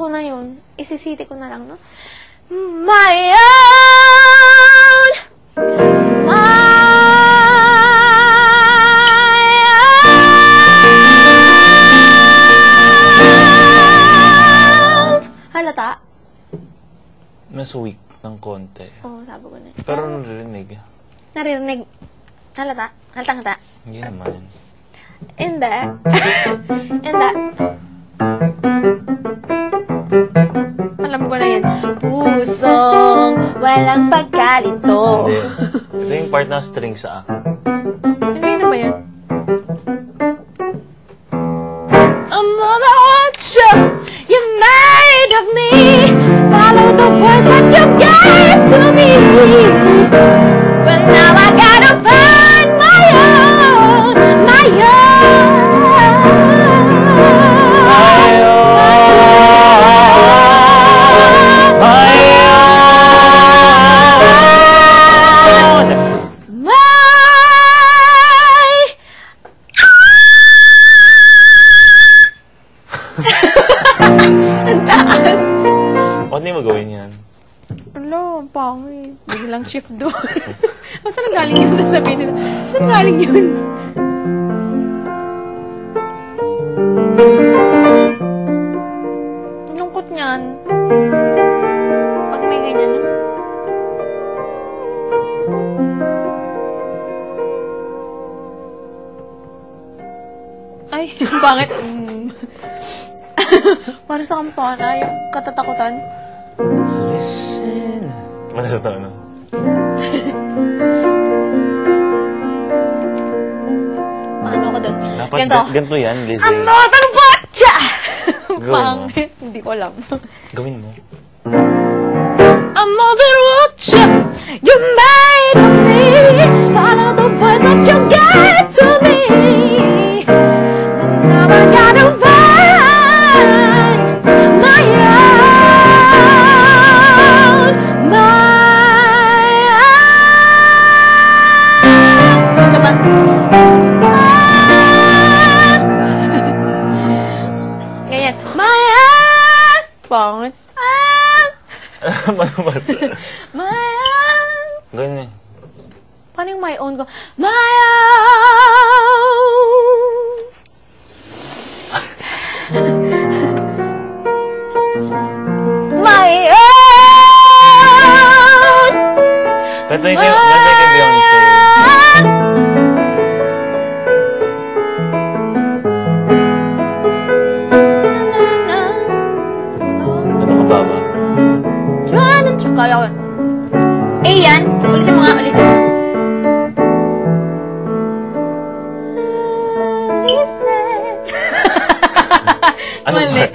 ko na yun. Isisiti ko na lang, no? My own! Halata? Mas weak ng konti. Oo, sabi ko na. Pero naririnig. Naririnig. Halata? Halatang-hata? Hindi naman. Hindi. Hindi. Alam ko na yan. Pusong walang pagkalito. Hindi. Ito yung part ng string sa A. Hindi na ba yan? I'm on the ocean, you made of me. Follow the voice that you gave to me. But now I gotta find my own, my Ba't di mo gawin yan? Ala, ang pangit. Biglang shift doon. Saan galing yun? Sabihin nila, saan galing yun? Ang lungkot niyan. Pag may ganyan, no? Ay, ang pangit. Para sa kampana, yung katatakutan. Listen. Ano sa to, ano? Ano ka doon? Dapat ganito yan, Lizzie. I'm not a butcha! Gawin mo. Pangit. Hindi ko alam. Gawin mo. I'm a bit butcha! You made of me. Follow the voice that you gave to me. But now I gotta find my own, my own. Ganda ba? Ganyan. My own. Pangit. Ano ba? My own. Ganyan. Paano yung my own ko? My own. My own. Ganito yung kay Beyonce. Ano ka ba ba? Kala ko. Eh, yan. Ulitin mo nga, ulitin. Ano Mali. ba?